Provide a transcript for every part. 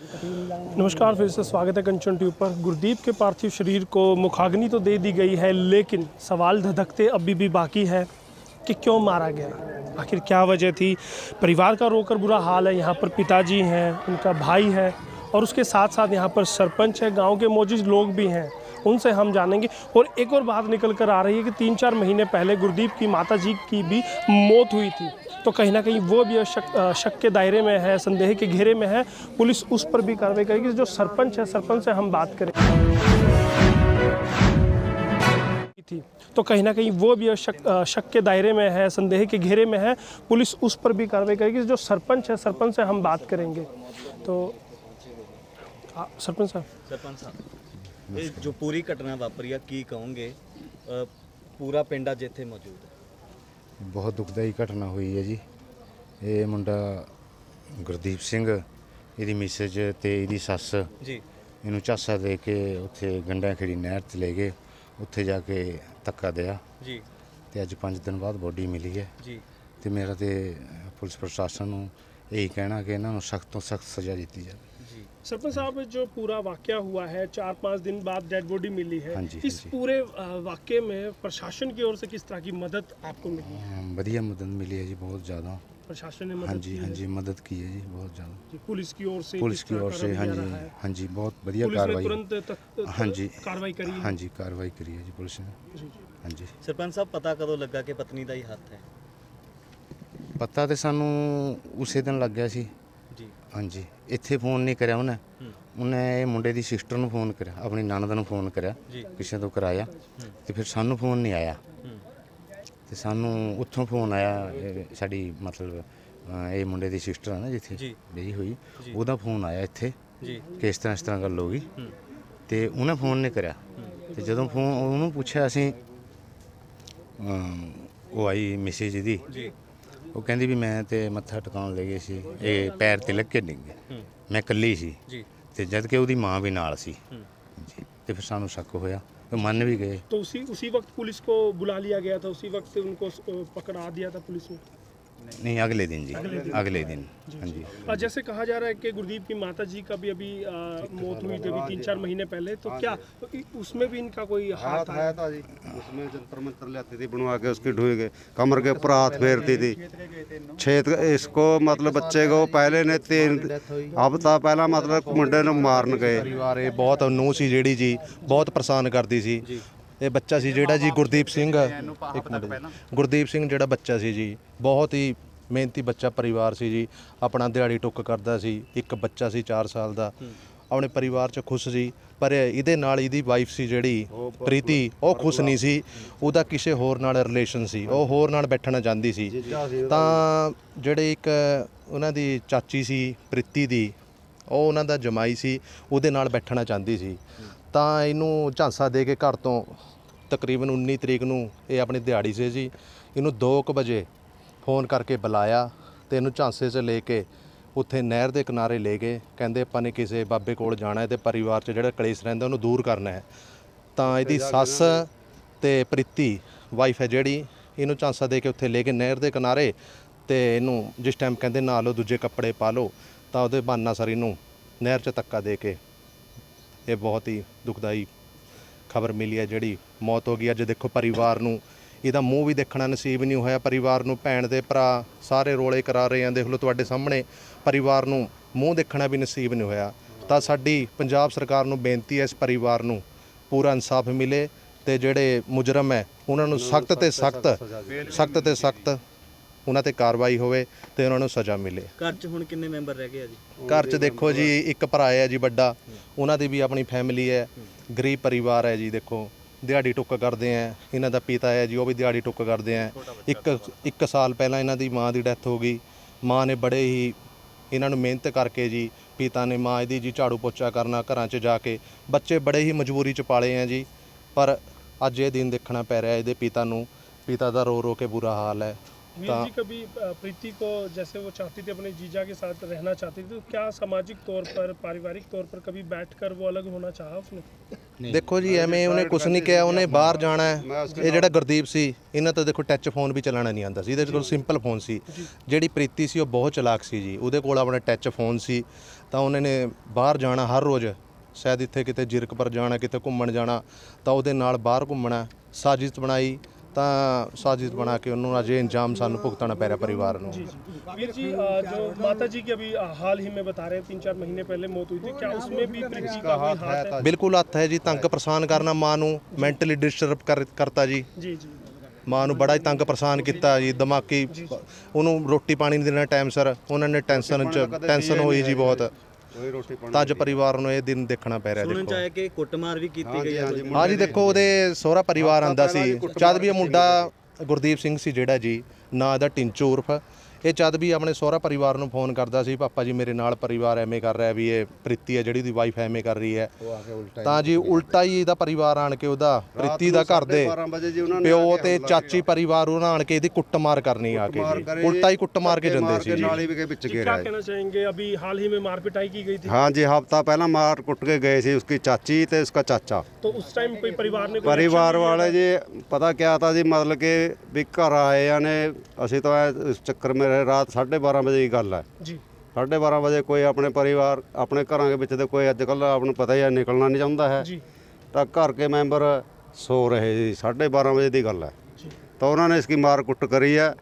नमस्कार, फिर से स्वागत है कंचन ट्यूब पर। गुरदीप के पार्थिव शरीर को मुखाग्नि तो दे दी गई है, लेकिन सवाल धधकते अभी भी बाकी है कि क्यों मारा गया, आखिर क्या वजह थी। परिवार का रोकर बुरा हाल है। यहाँ पर पिताजी हैं, उनका भाई है और उसके साथ साथ यहाँ पर सरपंच है, गांव के मौजूद लोग भी हैं, उनसे हम जानेंगे। और एक और बात निकल कर आ रही है कि 3-4 महीने पहले गुरदीप की माताजी की भी मौत हुई थी, तो कहीं ना कहीं वो भी शक के दायरे में है, संदेह के घेरे में है। पुलिस उस पर भी कार्रवाई करेगी। जो सरपंच है, सरपंच से हम बात करें थी, तो कहीं ना कहीं वो भी शक के दायरे में है, संदेह के घेरे में है। पुलिस उस पर भी कार्रवाई करेगी। जो सरपंच है, सरपंच से हम बात करेंगे। तो सरपंच साहब, ये जो पूरी घटना वापरी है की कहोगे, पूरा पिंड अज इत्थे मौजूद है। बहुत दुखदाई घटना हुई है जी। ये मुंडा गुरदीप सिंह, ਇਹਦੀ ਮਿਸਜ ਤੇ ਇਹਦੀ ਸੱਸ जी ਇਹਨੂੰ ਝਾਂਸਾ ਦੇ ਕੇ ਉੱਥੇ ਗੰਡਿਆਂ ਖੇੜੀ ਨਹਿਰ 'ਤੇ ਲੈ ਗਏ। ਉੱਥੇ ਜਾ ਕੇ ਧੱਕਾ ਦਿਆ जी ਤੇ ਅੱਜ 5 ਦਿਨ ਬਾਅਦ ਬੋਡੀ ਮਿਲੀ ਹੈ। जी ਤੇ ਮੇਰਾ ਤੇ ਪੁਲਿਸ ਪ੍ਰਸ਼ਾਸਨ ਨੂੰ ਇਹੀ ਕਹਿਣਾ ਕਿ ਇਹਨਾਂ ਨੂੰ ਸਖਤ ਤੋਂ ਸਖਤ ਸਜ਼ਾ ਦਿੱਤੀ ਜਾਵੇ। जी सरपंच साहब, जो पूरा वाकया हुआ है, 4-5 दिन बाद डेड बॉडी मिली है, हाँ जी, इस हाँ जी। पूरे वाकये में प्रशासन की ओर से किस तरह की मदद आपको मिली? ਵਧੀਆ मदद मिली है जी, बहुत ज़्यादा। प्रशासन ने हाँ मदद जी की हाँ है? जी, मदद की है जी, बहुत ज़्यादा। जी, पुलिस की ओर से पुलिस किस की तरह ओर का से हाँ रवैया जी रहा है? हाँ जी, बहुत बढ़िया पुलिस ने कार्रवाई। तुरंत हाँ जी कार्रवाई करी है? हाँ जी, कार्रवाई करी है जी पुलिस ने। जी, जी। हाँ जी, सरपंच साहब, पता कदों लगा कि पत्नी का ही हाथ है? पता तो सानू उसे दिन लग गया सी। जी हाँ जी, इत्थे फोन नहीं कराया ਉਹਨੇ ਮੁੰਡੇ ਦੀ ਸਿਸਟਰ ਨੂੰ ਫੋਨ ਕਰਿਆ, ਆਪਣੀ ਨਣਦ ਨੂੰ ਫੋਨ ਕਰਿਆ, ਜੀ ਕਿਸੇ ਤੋਂ ਕਰਾਇਆ ਤੇ ਫਿਰ ਸਾਨੂੰ ਫੋਨ ਨਹੀਂ ਆਇਆ। ਤੇ ਸਾਨੂੰ ਉੱਥੋਂ ਫੋਨ ਆਇਆ, ਸਾਡੀ ਮਤਲਬ ਇਹ ਮੁੰਡੇ ਦੀ ਸਿਸਟਰ ਹੈ ਨਾ ਜਿੱਥੇ ਜੀ ਵਿਆਹੀ ਹੋਈ, ਜੀ ਉਹਦਾ ਫੋਨ ਆਇਆ ਇੱਥੇ जी ਕਿ ਇਸ ਤਰ੍ਹਾਂ ਗੱਲ ਹੋ ਗਈ। ਤੇ ਉਹਨੇ ਫੋਨ ਨਹੀਂ ਕਰਿਆ। ਤੇ ਜਦੋਂ ਫੋਨ ਉਹਨੂੰ ਪੁੱਛਿਆ ਅਸੀਂ, ਉਹ ਆਈ ਮੈਸੇਜ ਦੀ, जी ਉਹ ਕਹਿੰਦੀ ਵੀ ਮੈਂ ਤੇ ਮੱਥਾ ਟਿਕਾਉਣ ਲੈ ਗਏ ਸੀ, ਇਹ ਪੈਰ ਤੇ ਲੱਗ ਕੇ ਡਿੱਗ ਗਿਆ, ਮੈਂ ਇਕੱਲੀ ਸੀ। जी ਤੇ ਜਦ ਕਿ ਉਹਦੀ ਮਾਂ ਵੀ ਨਾਲ ਸੀ ਜੀ। ਤੇ ਫਿਰ ਸਾਨੂੰ ਸ਼ੱਕ ਹੋਇਆ, ਉਹ ਮੰਨ भी गए। तो उसी वक्त पुलिस को बुला लिया गया था, उसी वक्त उनको पकड़ा दिया था पुलिस ने? नहीं, अगले दिन जी, अगले दिन हाँ जी। और जैसे कहा जा रहा है कि गुरदीप की माता जी का भी अभी मौत हुई थी 3-4 महीने पहले, तो क्या उसमें भी इनका कोई हाथ है था जी? उसमें जंतर मंतर लाती थी बनवा के, उसकी ढोई के कमर के ऊपर हाथ फेरती थी, छेद इसको मतलब बच्चे को पहले ने 3 हफ्ता पहला मतलब मुंडे ने मारन गए। परिवार ये बहुत ਨੂੰਹ ਸੀ ਜਿਹੜੀ ਜੀ, ਬਹੁਤ ਪਰੇਸ਼ਾਨ ਕਰਦੀ ਸੀ। ਇਹ ਬੱਚਾ ਸੀ ਜਿਹੜਾ ਜੀ ਗੁਰਦੀਪ ਸਿੰਘ, ਇੱਕ ਮਿੰਟ ਜੀ, ਗੁਰਦੀਪ ਸਿੰਘ ਜਿਹੜਾ ਬੱਚਾ ਸੀ ਜੀ, ਬਹੁਤ ਹੀ ਮਿਹਨਤੀ ਬੱਚਾ ਪਰਿਵਾਰ ਸੀ ਜੀ, ਆਪਣਾ ਦਿਹਾੜੀ ਟੁੱਕ ਕਰਦਾ ਸੀ। ਇੱਕ ਬੱਚਾ ਸੀ 4 ਸਾਲ ਦਾ, ਆਪਣੇ ਪਰਿਵਾਰ 'ਚ ਖੁਸ਼ ਸੀ। ਪਰ ਇਹਦੇ ਨਾਲ ਇਹਦੀ ਵਾਈਫ ਸੀ ਜਿਹੜੀ ਪ੍ਰੀਤੀ, ਉਹ ਖੁਸ਼ ਨਹੀਂ ਸੀ। ਉਹਦਾ ਕਿਸੇ ਹੋਰ ਨਾਲ ਰਿਲੇਸ਼ਨ ਸੀ, ਉਹ ਹੋਰ ਨਾਲ ਬੈਠਣਾ ਚਾਹੁੰਦੀ ਸੀ। ਤਾਂ ਜਿਹੜੇ ਇੱਕ ਉਹਨਾਂ ਦੀ ਚਾਚੀ ਸੀ ਪ੍ਰੀਤੀ ਦੀ, ਉਹ ਉਹਨਾਂ ਦਾ ਜਮਾਈ ਸੀ, ਉਹਦੇ ਨਾਲ ਬੈਠਣਾ ਚਾਹੁੰਦੀ ਸੀ। ਤਾਂ ਇਹਨੂੰ ਝਾਂਸਾ ਦੇ ਕੇ ਘਰ ਤੋਂ ਤਕਰੀਬਨ 19 ਤਰੀਕ ਨੂੰ, ਇਹ ਆਪਣੀ ਦਿਹਾੜੀ ਸੀ ਜੀ, ਇਹਨੂੰ 2 ਵਜੇ ਫੋਨ ਕਰਕੇ ਬੁਲਾਇਆ ਤੇ ਇਹਨੂੰ ਝਾਂਸੇ 'ਚ ਲੈ ਕੇ ਉੱਥੇ ਨਹਿਰ ਦੇ ਕਿਨਾਰੇ ਲੈ ਗਏ। ਕਹਿੰਦੇ ਆਪਾਂ ਨੇ ਕਿਸੇ ਬਾਬੇ ਕੋਲ ਜਾਣਾ ਹੈ ਤੇ ਪਰਿਵਾਰ 'ਚ ਜਿਹੜਾ ਕਲੇਸ਼ ਰਹਿੰਦਾ ਉਹਨੂੰ ਦੂਰ ਕਰਨਾ ਹੈ। ਤਾਂ ਇਹਦੀ ਸੱਸ ਤੇ ਪ੍ਰੀਤੀ ਵਾਈਫ ਹੈ ਜਿਹੜੀ, ਇਹਨੂੰ ਝਾਂਸਾ ਦੇ ਕੇ ਉੱਥੇ ਲੈ ਕੇ ਨਹਿਰ ਦੇ ਕਿਨਾਰੇ, ਤੇ ਇਹਨੂੰ ਜਿਸ ਟਾਈਮ ਕਹਿੰਦੇ ਨਹਾ ਲਓ, ਦੂਜੇ ਕੱਪੜੇ ਪਾ ਲਓ, ਤਾਂ ਉਹਦੇ ਬਹਾਨਾ ਸਰ ਇਹਨੂੰ ਨਹਿਰ 'ਚ ਧੱਕਾ ਦੇ ਕੇ ਇਹ ਬਹੁਤ ਹੀ ਦੁਖਦਾਈ ਖਬਰ ਮਿਲੀ ਹੈ, ਜਿਹੜੀ ਮੌਤ ਹੋ ਗਈ। ਅੱਜ ਦੇਖੋ ਪਰਿਵਾਰ ਨੂੰ ਇਹਦਾ ਮੂੰਹ ਵੀ ਦੇਖਣਾ ਨਸੀਬ ਨਹੀਂ ਹੋਇਆ। ਪਰਿਵਾਰ ਨੂੰ ਭੈਣ ਦੇ ਭਰਾ ਸਾਰੇ ਰੋਲੇ ਕਰਾ ਰਹੇ ਆ, ਦੇਖ ਲਓ ਤੁਹਾਡੇ ਸਾਹਮਣੇ, ਪਰਿਵਾਰ ਨੂੰ ਮੂੰਹ ਦੇਖਣਾ ਵੀ ਨਸੀਬ ਨਹੀਂ ਹੋਇਆ। ਤਾਂ ਸਾਡੀ ਪੰਜਾਬ ਸਰਕਾਰ ਨੂੰ ਬੇਨਤੀ ਹੈ, ਇਸ ਪਰਿਵਾਰ ਨੂੰ ਪੂਰਾ ਇਨਸਾਫ ਮਿਲੇ ਤੇ ਜਿਹੜੇ ਮੁਜਰਮ ਹੈ ਉਹਨਾਂ ਨੂੰ ਸਖਤ ਤੇ ਸਖਤ ਉਹਨਾਂ ਤੇ ਕਾਰਵਾਈ ਹੋਵੇ ਤੇ ਉਹਨਾਂ ਨੂੰ ਸਜ਼ਾ ਮਿਲੇ। घर च हुण किन्ने मैंबर रह गए जी? ਘਰ 'ਚ ਦੇਖੋ ਜੀ, ਇੱਕ ਭਰਾ ਹੈ ਜੀ ਵੱਡਾ, ਉਹਨਾਂ ਦੀ ਵੀ ਆਪਣੀ ਫੈਮਿਲੀ ਹੈ, ਗਰੀਬ ਪਰਿਵਾਰ ਹੈ ਜੀ। ਦੇਖੋ ਦਿਹਾੜੀ ਟੁੱਕ ਕਰਦੇ ਆ, ਇਹਨਾਂ ਦਾ ਪਿਤਾ ਹੈ ਜੀ, ਉਹ ਵੀ ਦਿਹਾੜੀ ਟੁੱਕ ਕਰਦੇ ਆ। ਇੱਕ ਸਾਲ ਪਹਿਲਾਂ ਇਹਨਾਂ ਦੀ ਮਾਂ ਦੀ ਡੈਥ ਹੋ ਗਈ। ਮਾਂ ਨੇ ਬੜੇ ਹੀ ਇਹਨਾਂ ਨੂੰ ਮਿਹਨਤ ਕਰਕੇ ਜੀ, ਪਿਤਾ ਨੇ ਮਾਂ ਇਹਦੀ ਜੀ ਝਾੜੂ ਪੋਚਾ ਕਰਨਾ ਘਰਾਂ 'ਚ ਜਾ ਕੇ, ਬੱਚੇ ਬੜੇ ਹੀ ਮਜਬੂਰੀ 'ਚ ਪਾਲੇ ਆ ਜੀ। ਪਰ ਅੱਜ ਇਹ ਦਿਨ ਦੇਖਣਾ ਪੈ ਰਿਹਾ ਇਹਦੇ ਪਿਤਾ ਨੂੰ, ਪਿਤਾ ਦਾ रो रो के बुरा हाल है। वीर जी, कभी प्रीति को, जैसे वो चाहती थी अपने जीजा के साथ रहना चाहती थी, तो क्या सामाजिक तौर पर, पारिवारिक तौर पर कभी बैठकर वो अलग होना चाहा उसने? ਦੇਖੋ ਜੀ ਐਵੇਂ ਉਹਨੇ ਕੁਝ ਨਹੀਂ ਕਿਹਾ, ਉਹਨੇ ਬਾਹਰ ਜਾਣਾ ਹੈ। ਇਹ ਜਿਹੜਾ ਗੁਰਦੀਪ ਸੀ ਇਹਨਾਂ ਤਾਂ ਦੇਖੋ ਟੱਚ ਫੋਨ ਵੀ ਚਲਾਉਣਾ ਨਹੀਂ ਆਉਂਦਾ ਸੀ, ਇਹਦੇ ਕੋਲ ਸਿੰਪਲ ਫੋਨ ਸੀ। ਜਿਹੜੀ ਪ੍ਰੀਤੀ ਸੀ ਉਹ ਬਹੁਤ ਚਲਾਕ ਸੀ ਜੀ, ਉਹਦੇ ਕੋਲ ਆਪਣਾ ਟੱਚ ਫੋਨ ਸੀ। ਤਾਂ ਉਹਨਾਂ ਨੇ ਬਾਹਰ ਜਾਣਾ ਹਰ ਰੋਜ਼, ਸ਼ਾਇਦ ਇੱਥੇ ਕਿਤੇ ਜਿਰਕਪੁਰ ਜਾਣਾ, ਕਿਤੇ ਘੁੰਮਣ ਜਾਣਾ, ਤਾਂ ਉਹਦੇ ਨਾਲ ਬਾਹਰ ਘੁੰਮਣਾ, ਸਾਜ਼ਿਸ਼ ਬਣਾਈ। ਤਾਂ ਸਾਜ਼ਿਸ਼ ਬਣਾ ਕੇ ਉਹਨੂੰ ਅਜੇ ਇੰਜਾਮ ਸਾਨੂੰ ਭੁਗਤਣਾ ਪੈ ਰਿਹਾ परिवार ਨੂੰ। वीर जी जो माता जी की अभी हाल ही में बता रहे हैं 3-4 महीने पहले मौत हुई थी, क्या उसमें भी प्रीति का कोई हाथ है? ਬਿਲਕੁਲ ਹੱਥ ਹੈ ਜੀ, ਤੰਗ ਪਰੇਸ਼ਾਨ ਕਰਨਾ ਮਾਂ ਨੂੰ, ਮੈਂਟਲੀ ਡਿਸਟਰਬ ਕਰਤਾ ਜੀ। जी जी ਮਾਂ ਨੂੰ ਬੜਾ ਹੀ ਤੰਗ ਪਰੇਸ਼ਾਨ ਕੀਤਾ ਜੀ, ਦਿਮਾਗੀ ਉਹਨੂੰ ਰੋਟੀ ਪਾਣੀ ਨਹੀਂ ਦੇਣਾ ਟਾਈਮ ਸਿਰ, ਉਹਨਾਂ ਨੇ ਟੈਨਸ਼ਨ ਹੋਈ ਜੀ ਬਹੁਤ। ਤਾਂ ਅੱਜ ਪਰਿਵਾਰ ਨੂੰ ਇਹ ਦਿਨ ਦੇਖਣਾ ਪੈ ਰਿਹਾ। ਸੁਣਨ ਚ ਦੇਖੋ ਆਇਆ ਕਿ ਕੁੱਟਮਾਰ ਵੀ ਕੀਤੀ ਗਈ ਹੈ। ਹਾਂ ਜੀ, ਦੇਖੋ ਉਹਦੇ ਸਹੁਰਾ ਪਰਿਵਾਰ ਆਂਦਾ ਸੀ ਜਦ ਵੀ ਇਹ ਮੁੰਡਾ ਗੁਰਦੀਪ ਸਿੰਘ ਸੀ ਜਿਹੜਾ ਜੀ, ਨਾਂ ਇਹਦਾ ਟਿੰਚੂ ਉਰਫ, ਇਹ ਜਦ ਵੀ ਆਪਣੇ ਸਹੁਰਾ ਪਰਿਵਾਰ ਨੂੰ ਫੋਨ ਕਰਦਾ ਸੀ, ਪਾਪਾ ਜੀ ਮੇਰੇ ਨਾਲ ਪਰਿਵਾਰ ਐਵੇਂ ਕਰ ਰਿਹਾ ਵੀ ਇਹ ਪ੍ਰੀਤੀ ਹੈ ਜਿਹੜੀ ਉਹਦੀ ਵਾਈਫ ਐਵੇਂ ਕਰ ਰਹੀ ਹੈ, ਤਾਂ ਜੀ ਉਲਟਾ ਹੀ ਇਹਦਾ ਪਰਿਵਾਰ ਆਣ ਕੇ ਉਹਦਾ ਪ੍ਰੀਤੀ ਦਾ ਘਰ ਦੇ ਪਿਓ ਤੇ ਚਾਚੀ ਪਰਿਵਾਰ ਉਹਨਾਂ ਆਣ ਕੇ ਇਹਦੀ ਕੁੱਟਮਾਰ ਕਰਨੀ ਆ ਕੇ ਜੀ, ਉਲਟਾ ਹੀ ਕੁੱਟਮਾਰ ਕੇ ਜਾਂਦੇ ਸੀ ਜੀ। नाली भी के पीछे गिरा क्या है। कहना चाहेंगे? अभी हाल ही में मार पिटाई की गई थी, हाँ जी, हफ्ता पहला मार कुट के गए थे उसकी चाची ते उसका चाचा। तो उस टाइम कोई परिवार ने कोई परिवार action वाले जी पता क्या था जी, मतलब कि भी घर आए ने ਅਸੀਂ ਤਾਂ ਇਸ ਚੱਕਰ में रहे। रात 12:30 ਵਜੇ ਦੀ ਗੱਲ ਹੈ जी 12:30 ਵਜੇ ਕੋਈ ਆਪਣੇ ਪਰਿਵਾਰ ਆਪਣੇ ਘਰਾਂ ਦੇ ਵਿੱਚ ਤੇ ਕੋਈ ਅੱਜ ਕੱਲ੍ਹ ਆਪ ਨੂੰ ਪਤਾ ਹੀ ਹੈ ਨਿਕਲਣਾ ਨਹੀਂ ਚਾਹੁੰਦਾ ਹੈ, जी ਤਾਂ ਘਰ ਕੇ ਮੈਂਬਰ ਸੋ ਰਹੇ ਜੀ। 12:30 ਵਜੇ ਦੀ ਗੱਲ ਹੈ। जी ਤਾਂ ਉਹਨਾਂ ਨੇ ਇਸकी ਮਾਰ ਕੁੱਟ ਕਰੀ ਹੈ,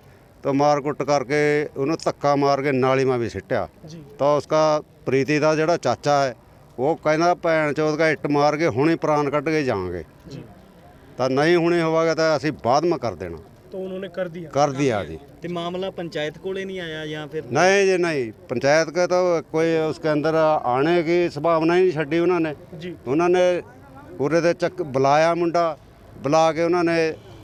ਤਾਂ ਮਾਰ ਕੁੱਟ ਕਰਕੇ ਉਹਨੂੰ ਧੱਕਾ ਮਾਰ ਕੇ ਨਾਲੀ ਮਾ ਵੀ ਸਿੱਟਿਆ। जी ਤਾਂ ਉਸਕਾ ਪ੍ਰੀਤੀ ਦਾ ਜਿਹੜਾ ਚਾਚਾ ਹੈ ਉਹ ਕਹਿੰਦਾ ਭੈਣ ਚੋਦ ਦਾ ਇੱਟ ਮਾਰ ਕੇ ਹੁਣੇ ਪ੍ਰਾਣ ਕੱਢ ਕੇ ਜਾਵਾਂਗੇ, जी ਤਾਂ ਨਹੀਂ ਹੁਣੇ ਹੋਵਾਗਾ ਤਾਂ ਅਸੀਂ ਬਾਅਦ में ਕਰ ਦੇਣਾ। तो उन्होंने कर दिया। कर दिया जी। ਤੇ ਮਾਮਲਾ ਪੰਚਾਇਤ ਕੋਲੇ ਨਹੀਂ ਆਇਆ ਜਾਂ ਫਿਰ नहीं जी नहीं, पंचायत का तो कोई उसके अंदर आने की संभावना ही नहीं छड़ी उन्होंने। जी उन्होंने पूरे दे चक बुलाया मुंडा, बुला के उन्होंने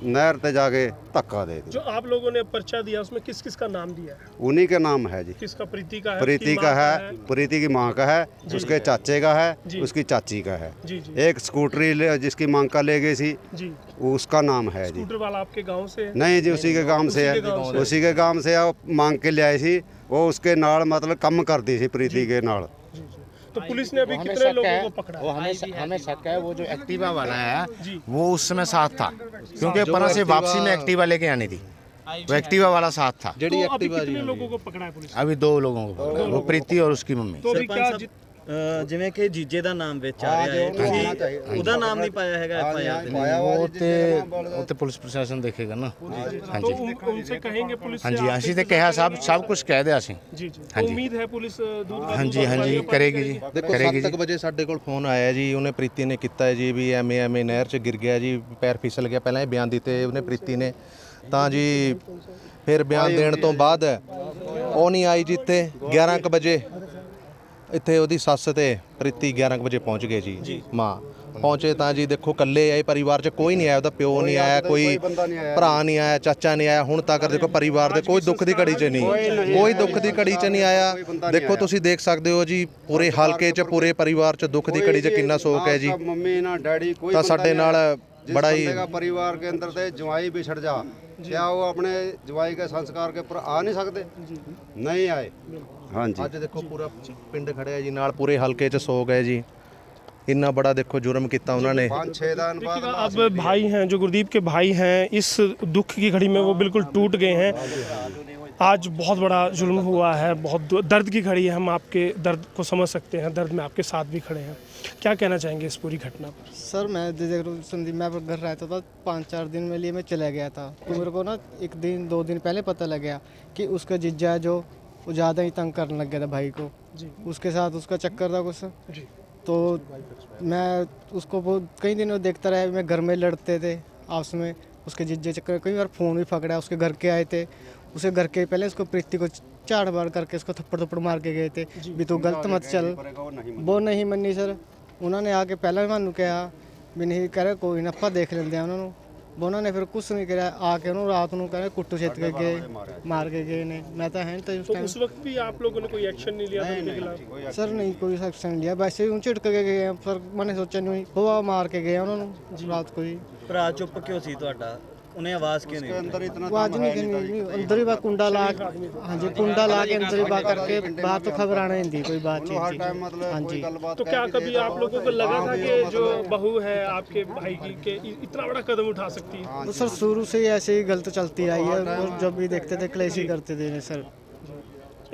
नहर ते जाके धक्का दे दिया। जो आप लोगों ने पर्चा दिया उसमें किस किस का नाम दिया है? उन्हीं के नाम है जी। किसका? प्रीति का है, प्रीति उसकी का माँ है, प्रीति की माँ का है, उसके चाचे का है, जी। उसकी चाची का है। जी जी एक स्कूटरी जिसकी मांग का ले गई थी जी उसका नाम है जी। स्कूटर वाला आपके गांव से है? नहीं जी, उसी के गांव से उसी के गांव है, उसी के गांव से है। वो मांग के ले आई थी, वो उसके नाल मतलब कम करती थी प्रीति के नाल। जी जी तो पुलिस ने अभी कितने लोगों को पकड़ा? वो हमें शक है वो जो एक्टिवा वाला है जी वो उस समय साथ था, क्योंकि पना से वापसी में एक्टिवा लेके आनी थी, वो एक्टिवा वाला साथ था। ਜਿਹੜੀ तो अभी एक्टिवा कितने लोगों को पकड़ा है पुलिस ने? अभी 2 लोगों को पकड़ा, वो प्रीति और उसकी मम्मी। तो अभी क्या ਸਰਪੰਚ ਸਾਹਿਬ, ਜਿਵੇਂ ਕਿ ਜੀਜੇ ਦਾ ਨਾਮ ਵਿੱਚ ਆ ਰਿਹਾ ਹੈ, ਤੁਸੀਂ ਉਹਦਾ ਨਾਮ ਨਹੀਂ ਪਾਇਆ ਹੈਗਾ FIR ਦੇ ਵਿੱਚ। वो तो पुलिस प्रशासन देखेगा ना। हाँ तो जी उनसे कहेंगे पुलिस हाँ से जी, आप ਅਸੀਂ ਤੇ ਕਿਹਾ सब कुछ ਕਹਿ ਦਿਆ ਅਸੀਂ। जी जी हाँ तो जी। उम्मीद है पुलिस दूध का हाँ दूध जी हाँ जी और करेगी जी, ਦੇਖੋ करेगी 7 जी। ਵਜੇ ਸਾਡੇ ਕੋਲ ਫੋਨ ਆਇਆ ਜੀ, ਉਹਨੇ ਪ੍ਰੀਤੀ ਨੇ ਕੀਤਾ ਹੈ ਜੀ ਵੀ ਐਵੇਂ ਐਵੇਂ ਨਹਿਰ 'ਚ ਗਿਰ ਗਿਆ ਜੀ, ਪੈਰ ਫਿਸਲ ਗਿਆ। ਪਹਿਲਾਂ ਇਹ ਬਿਆਨ ਦਿੱਤੇ ਉਹਨੇ ਪ੍ਰੀਤੀ ਨੇ, ਤਾਂ ਜੀ ਫਿਰ ਬਿਆਨ ਦੇਣ ਤੋਂ ਬਾਅਦ ਉਹ ਨਹੀਂ ਆਈ ਜੀ ਇੱਥੇ। 11 ਕੁ ਵਜੇ ਇੱਥੇ ਉਹਦੀ ਸੱਸ ਤੇ ਪ੍ਰੀਤੀ 11 ਕੁ ਵਜੇ ਪਹੁੰਚ ਗਏ ਜੀ। ਮਾਂ ਪਹੁੰਚੇ ਤਾਂ ਜੀ ਦੇਖੋ ਇਕੱਲੇ ਆਏ, ਪਰਿਵਾਰ 'ਚ ਕੋਈ ਨਹੀਂ ਆਇਆ, ਉਹਦਾ ਪਿਓ ਨਹੀਂ ਆਇਆ, ਕੋਈ ਭਰਾ ਨਹੀਂ ਆਇਆ, ਚਾਚਾ ਨਹੀਂ ਆਇਆ। ਹੁਣ ਤੱਕ ਦੇਖੋ ਪਰਿਵਾਰ ਦੇ ਕੋਈ ਦੁੱਖ ਦੀ ਘੜੀ 'ਚ ਨਹੀਂ, ਕੋਈ ਦੁੱਖ ਦੀ ਘੜੀ 'ਚ ਨਹੀਂ ਆਇਆ। ਦੇਖੋ ਤੁਸੀਂ ਦੇਖ ਸਕਦੇ ਹੋ ਜੀ, ਪੂਰੇ ਹਲਕੇ 'ਚ ਪੂਰੇ ਪਰਿਵਾਰ 'ਚ ਦੁੱਖ ਦੀ ਘੜੀ 'ਚ ਕਿੰਨਾ ਸ਼ੋਕ ਹੈ ਜੀ। मम्मी ना डैडी कोई ਤਾਂ बंदा ਸਾਡੇ नहीं ਨਾਲ आया। बड़ा जिस ही- बंदे का परिवार के अंदर से जवाई बिछड़ जा, क्या वो अपने जवाई के संस्कार के ऊपर आ नहीं सकते? नहीं आए। हाँ जी। ਅੱਜ ਦੇਖੋ ਪੂਰਾ ਪਿੰਡ ਖੜਿਆ ਜੀ, ਨਾਲ ਪੂਰੇ ਹਲਕੇ 'ਚ ਸੋਗ ਹੈ ਜੀ। ਇੰਨਾ ਬੜਾ ਦੇਖੋ जुर्म ਕੀਤਾ ਉਹਨਾਂ ਨੇ। 5-6 दिन बाद देखिएगा, अब भाई हैं जो गुरदीप के भाई हैं, इस दुख की घड़ी में वो बिल्कुल टूट गए हैं। आज बहुत बड़ा जुल्म हुआ है, बहुत दर्द की घड़ी है। हम आपके दर्द को समझ सकते हैं, दर्द में आपके साथ भी खड़े हैं। क्या कहना चाहेंगे इस पूरी घटना पर? सर मैं देख संदीप, मैं घर रहता था, 5-4 दिन में लिए मैं चला गया था, तो मेरे को ना 1-2 दिन पहले पता लग गया कि उसका जीजा है जो वो ज़्यादा ही तंग करने लग गया था भाई को जी उसके साथ, उसका चक्कर था कुछ। जी तो मैं उसको वो कई दिनों देखता रहा, मैं घर में लड़ते थे आपस में, उसके जीजे चक्कर कई बार फ़ोन भी पकड़ा, उसके घर के आए थे, उसे घर के पहले उसको प्रीति को चाड़ बाड़ करके उसको थप्पड़ मार के गए थे भी तू गलत मत चल। वो नहीं मनी सर, उन्होंने आके पहले मैं कहा भी नहीं, कह रहे कोई ना ਆਪਾਂ देख लेंगे उन्होंने। ਉਹਨਾਂ ਨੇ ਫਿਰ ਕੁਝ ਨਹੀਂ ਕਰਿਆ, ਆ ਕੇ ਉਹਨੂੰ ਰਾਤ ਨੂੰ ਕਹਿੰਦੇ ਕੁੱਟ ਛੇਤ ਕੇ ਗਏ, ਮਾਰ ਕੇ ਗਏ ਨੇ। मैं तो है तो उस तो टाइम उस वक्त भी आप लोगों ने कोई एक्शन नहीं लिया था उनके खिलाफ? सर नहीं कोई एक्शन नहीं लिया, वैसे ही झिड़क के गए हैं, पर मैंने सोचा नहीं हुआ मार के गए उन्होंने रात को ही। ਭਰਾ ਚੁੱਪ ਕਿਉਂ ਸੀ ਤੁਹਾਡਾ? उन्हें आवाज़ क्यों नहीं उसके अंदर इतना आवाज दम नहीं है नहीं करनी, अंदर ही बात कुंडा ला, हाँ जी कुंडा ला के अंदर ही बात करके बाहर तो खबर आने नहीं दी कोई बातचीत हर जी। टाइम मतलब हाँ कोई जी। गलबात तो क्या कभी आप लोगों को लगा था कि जो बहू है आपके भाई की के इतना बड़ा कदम उठा सकती है? वो सर शुरू से ही ऐसे ही गलत चलती आई है और जब भी देखते थे क्लेश ही करते थे सर।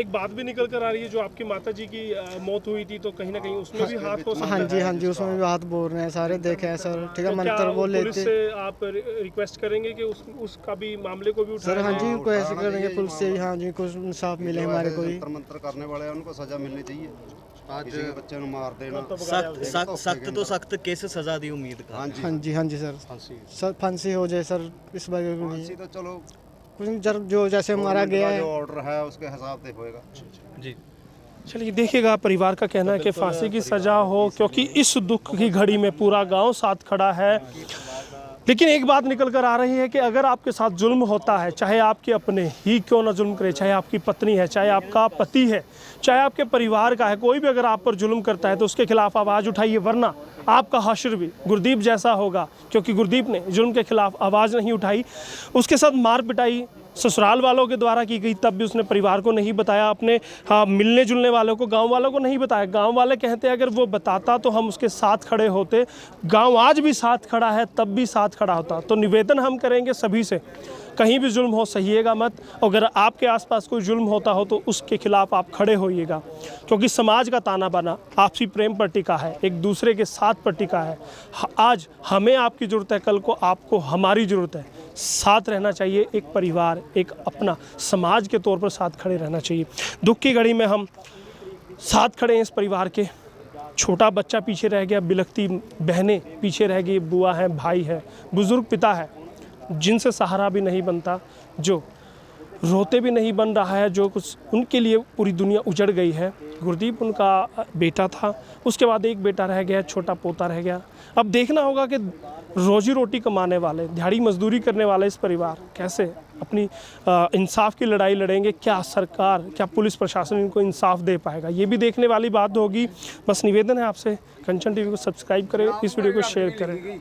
एक बात भी निकल कर आ रही है, जो आपकी माता जी की मौत हुई थी तो कहीं ना कहीं उसमें भी हाथ हो सकता हाँ है। जी हाँ जी, उसमें भी हाथ बोल रहे हैं सारे, देखे हैं सर, ठीक है तो क्या मंत्र बोल पुलिस लेते से आप रिक्वेस्ट करेंगे कि उसका भी मामले को भी सर। उठाया हाँ जाए? जी, कोई ऐसे करेंगे पुलिस से, हाँ जी कुछ इंसाफ मिले हमारे को भी। जंतर मंतर करने वाले हैं उनको सजा मिलनी चाहिए, किसी के बच्चे को मार देना। सख्त तो सख्त किस सज़ा की उम्मीद कर? हाँ जी, हाँ जी सर, सर फांसी हो जाए सर इस बार के लिए। फांसी तो चलो कुछ जब जो जैसे मारा गया है जो ऑर्डर है उसके हिसाब से होएगा। जी चलिए देखिएगा, परिवार का कहना है कि फांसी की सज़ा हो, क्योंकि इस दुख की घड़ी में पूरा गांव साथ खड़ा है। लेकिन एक बात निकल कर आ रही है कि अगर आपके साथ जुल्म होता है, चाहे आपके अपने ही क्यों ना जुल्म करे, चाहे आपकी पत्नी है, चाहे आपका पति है, चाहे आपके परिवार का है, कोई भी अगर आप पर जुल्म करता है तो उसके खिलाफ आवाज़ उठाइए, वरना आपका हश्र भी गुरदीप जैसा होगा। क्योंकि गुरदीप ने जुल्म के खिलाफ आवाज़ नहीं उठाई, उसके साथ मार पिटाई ससुराल वालों के द्वारा की गई, तब भी उसने परिवार को नहीं बताया, अपने मिलने जुलने वालों को, गांव वालों को नहीं बताया। गांव वाले कहते हैं अगर वो बताता तो हम उसके साथ खड़े होते। गांव आज भी साथ खड़ा है, तब भी साथ खड़ा होता। तो निवेदन हम करेंगे सभी से, कहीं भी जुल्म हो सहिएगा मत। अगर आपके आसपास कोई जुल्म होता हो तो उसके खिलाफ आप खड़े होइएगा, क्योंकि समाज का ताना बाना आपसी प्रेम पर टिका है, एक दूसरे के साथ पर टिका है। आज हमें आपकी ज़रूरत है, कल को आपको हमारी ज़रूरत है। साथ रहना चाहिए, एक परिवार, एक अपना समाज के तौर पर साथ खड़े रहना चाहिए। दुख की घड़ी में हम साथ खड़े हैं इस परिवार के। छोटा बच्चा पीछे रह गया, बिलखती बहनें पीछे रह गई, बुआ है, भाई है, बुज़ुर्ग पिता है, जिनसे सहारा भी नहीं बनता, जो रोते भी नहीं बन रहा है, जो कुछ उनके लिए पूरी दुनिया उजड़ गई है। गुरदीप उनका बेटा था, उसके बाद एक बेटा रह गया, छोटा पोता रह गया। अब देखना होगा कि रोजी रोटी कमाने वाले, दिहाड़ी मजदूरी करने वाले इस परिवार कैसे अपनी इंसाफ की लड़ाई लड़ेंगे। क्या सरकार, क्या पुलिस प्रशासन इनको इंसाफ दे पाएगा, ये भी देखने वाली बात होगी। बस निवेदन है आपसे, कंचन टीवी को सब्सक्राइब करें, इस वीडियो को शेयर करें।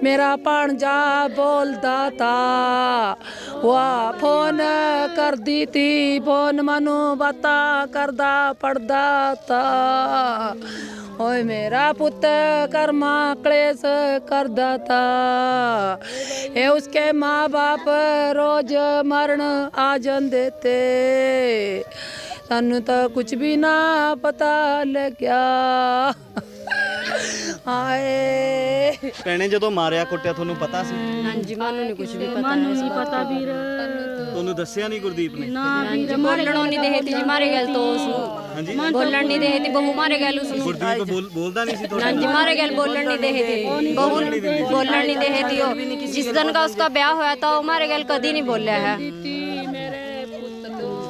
मेरा भांजा बोलता था, वह फोन कर दी थी, फोन मनु बता करदा पड़दा था। ओए मेरा पुत कर्मा क्लेश करदा था, ये उसके माँ बाप रोज मरण आ जाते थे, सानू तो कुछ भी ना पता लग्या। हाय ਭੈਣੇ ਜਦੋਂ ਮਾਰਿਆ ਕੁੱਟਿਆ ਤੁਹਾਨੂੰ ਪਤਾ ਸੀ? ਹਾਂਜੀ ਮੈਨੂੰ ਨਹੀਂ ਕੁਝ ਵੀ ਪਤਾ, ਮੈਨੂੰ ਨਹੀਂ ਪਤਾ ਵੀਰ, ਤੁਹਾਨੂੰ ਦੱਸਿਆ ਨਹੀਂ ਗੁਰਦੀਪ ਨੇ? ਹਾਂਜੀ ਬੋਲਣੋਂ ਨਹੀਂ ਦੇਹਤੀ ਜੀ ਮਾਰੇ ਗਏ तो ਹਾਂਜੀ बोलन नहीं देती, बहू मारे गए उसको। ਗੁਰਦੀਪ ਬੋਲਦਾ ਨਹੀਂ ਸੀ ਤੁਹਾਡੇ जी मारे गए, बोलन नहीं देती, बहू बोलन नहीं देती हो। जिस दिन का उसका ब्याह होया था वो मारे गए कदी नहीं बोलिया है।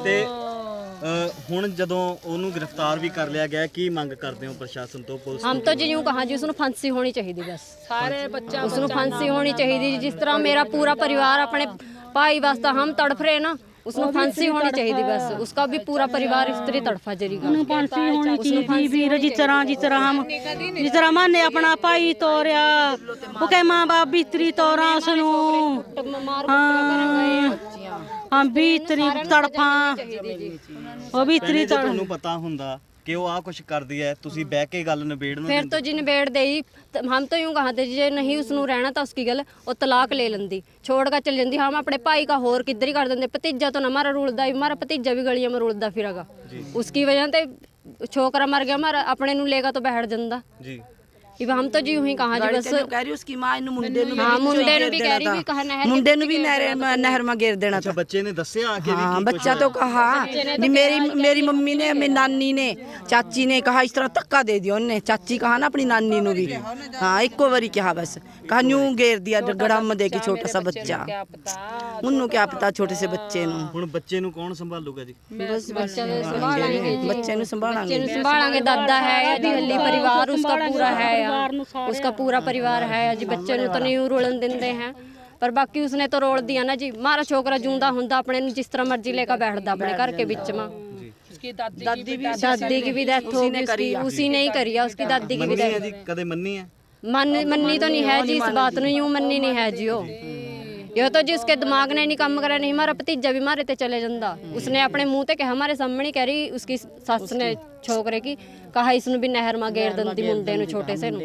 ਤੇ ਹੁਣ ਜਦੋਂ ਉਹਨੂੰ ਗ੍ਰਿਫਤਾਰ ਵੀ ਕਰ ਲਿਆ ਗਿਆ, ਕੀ ਮੰਗ ਕਰਦੇ ਹੋ ਪ੍ਰਸ਼ਾਸਨ ਤੋਂ, ਪੁਲਿਸ हम तो जी यूँ कहा जी उसको फांसी होनी चाहिए बस, सारे बच्चा उसको फांसी होनी चाहिए। जिस तरह मेरा पूरा परिवार अपने भाई वास्ते हम तड़फ रहे ना, उसको फांसी होनी चाहिए बस। उसका भी पूरा परिवार इस तरह तड़फा जरीगा। फांसी होनी चाहिए वीर, जिस तरह हम जिस तरह माने अपना भाई तोरिया, वो कह माँ बाप भी इतनी तोरा सुनू, हम भी इतनी तड़फा, वो भी इतनी ਤੁਹਾਨੂੰ ਪਤਾ ਹੁੰਦਾ कि वो आ कुछ कर दिया है, तुसी बह के गल निबेड़ ना फिर तो जी निबेड़ दे ही। हम तो यूँ कहते जे नहीं उसनू रहना तो उसकी गल वो तलाक ले लेंदी, छोड़ कर चल जाती। हम अपने भाई का होर किधर ही कर देंगे। भतीजा तो ना हमारा रुलदा, हमारा भतीजा भी गलियां में रुलदा फिरेगा, उसकी वजह से छोकरा मर गया, हमारा अपने नू लेगा तो बैठ जाता जी। इब हम तो जी यूं ही कहा जी बस कह रही उसकी मां नु मुंडे नु हाँ मुंडे नु भी कह रही भी कहा नहर मुंडे नु भी नहर में गिर देना था। बच्चे ने दस्या आके भी हाँ बच्चा तो कहा नहीं, मेरी मम्मी ने, मेरी नानी ने, चाची ने कहा इस तरह धक्का दे दिया उन्हें। चाची कहा ना अपनी नानी नु भी, हाँ इको बारी कहा बस, कहा न्यू घेर दिया गड़म दे के छोटा सा बच्चा, उन्होंने क्या पता छोटे से बच्चे नु। हुन बच्चे नु कौन संभालूगा जी? बस संभालेंगे, बच्चे नु संभालेंगे। दादा है जी, हल्ली परिवार उसका पूरा है, उसका पूरा परिवार है जी। बच्चे नु तो नहीं रुलन देंदे हैं, पर बाकी उसने तो रोल दिया ना जी। मारा छोकरा जूंदा हुंदा अपने जिस तरह मर्जी लेकर बैठदा अपने घर के बीच में। उसकी दादी की भी डेथ हो गई, उसी ने ही करी है। उसकी दादी की भी डेथ कदे मन्नी है? मन्नी तो नहीं है जी, इस बात नु यूं मन्नी नहीं है जी। ये तो जिसके दिमाग ने नहीं काम करा नहीं हमारा भतीजा भी मारे ते चले जाता। उसने अपने मुंह ते कहा हमारे सामने कह रही उसकी सस ने छोकरे की कहा इसनु भी नहर में गेर दंदी मुंडे नु छोटे से नु।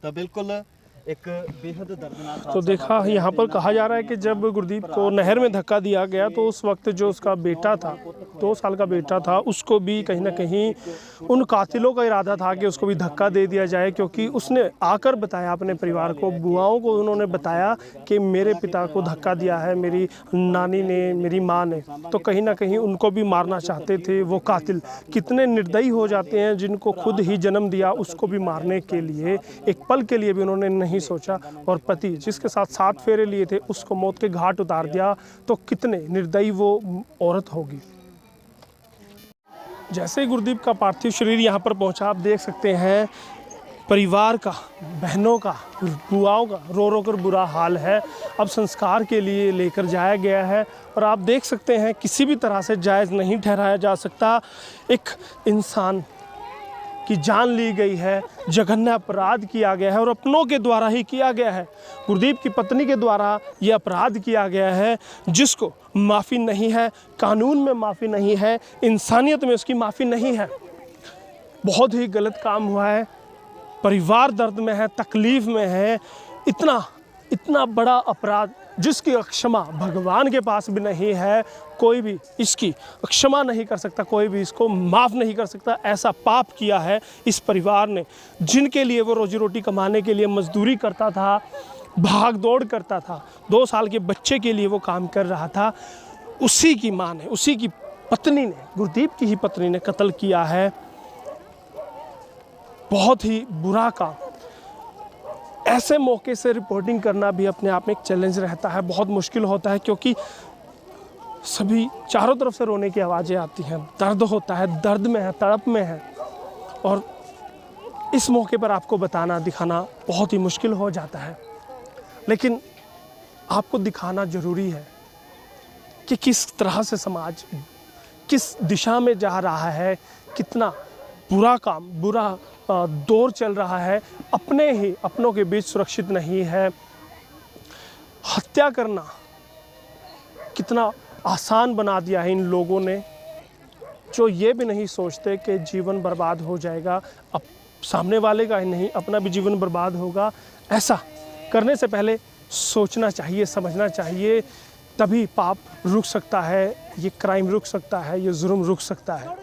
तो बिल्कुल एक बेहद दर्दनाक तो देखा यहाँ पर कहा जा रहा है कि जब गुरदीप को नहर में धक्का दिया गया तो उस वक्त जो उसका बेटा था, 2 साल का बेटा था, उसको भी कहीं ना कहीं उन कातिलों का इरादा था कि उसको भी धक्का दे दिया जाए, क्योंकि उसने आकर बताया अपने परिवार को, बुआओं को उन्होंने बताया कि मेरे पिता को धक्का दिया है मेरी नानी ने, मेरी माँ ने। तो कहीं ना कहीं उनको भी मारना चाहते थे वो कातिल। कितने निर्दयी हो जाते हैं, जिनको खुद ही जन्म दिया उसको भी मारने के लिए एक पल के लिए भी उन्होंने नहीं सोचा, और पति जिसके साथ 7 फेरे लिए थे उसको मौत के घाट उतार दिया। तो कितने निर्दयी वो औरत होगी। जैसे ही गुरदीप का पार्थिव शरीर यहाँ पर पहुँचा, आप देख सकते हैं परिवार का, बहनों का, बुआओं का रो रो कर बुरा हाल है। अब संस्कार के लिए लेकर जाया गया है और आप देख सकते हैं किसी भी तरह से जायज़ नहीं ठहराया जा सकता। एक इंसान की जान ली गई है, जघन्य अपराध किया गया है और अपनों के द्वारा ही किया गया है। गुरदीप की पत्नी के द्वारा ये अपराध किया गया है जिसको माफ़ी नहीं है, कानून में माफ़ी नहीं है, इंसानियत में उसकी माफ़ी नहीं है। बहुत ही गलत काम हुआ है, परिवार दर्द में है, तकलीफ़ में है। इतना बड़ा अपराध जिसकी क्षमा भगवान के पास भी नहीं है, कोई भी इसकी क्षमा नहीं कर सकता, कोई भी इसको माफ़ नहीं कर सकता। ऐसा पाप किया है इस परिवार ने, जिनके लिए वो रोजी रोटी कमाने के लिए मजदूरी करता था, भाग दौड़ करता था, 2 साल के बच्चे के लिए वो काम कर रहा था। उसी की माँ ने, उसी की पत्नी ने, गुरदीप की ही पत्नी ने कत्ल किया है। बहुत ही बुरा काम। ऐसे मौके से रिपोर्टिंग करना भी अपने आप में एक चैलेंज रहता है, बहुत मुश्किल होता है, क्योंकि सभी चारों तरफ से रोने की आवाज़ें आती हैं, दर्द होता है, दर्द में है, तड़प में है, और इस मौके पर आपको बताना, दिखाना बहुत ही मुश्किल हो जाता है। लेकिन आपको दिखाना ज़रूरी है कि किस तरह से समाज किस दिशा में जा रहा है, कितना बुरा काम, बुरा दौर चल रहा है, अपनों के बीच सुरक्षित नहीं है। हत्या करना कितना आसान बना दिया है इन लोगों ने, जो ये भी नहीं सोचते कि जीवन बर्बाद हो जाएगा, अब सामने वाले का ही नहीं अपना भी जीवन बर्बाद होगा। ऐसा करने से पहले सोचना चाहिए, समझना चाहिए, तभी पाप रुक सकता है, ये क्राइम रुक सकता है, ये जुर्म रुक सकता है।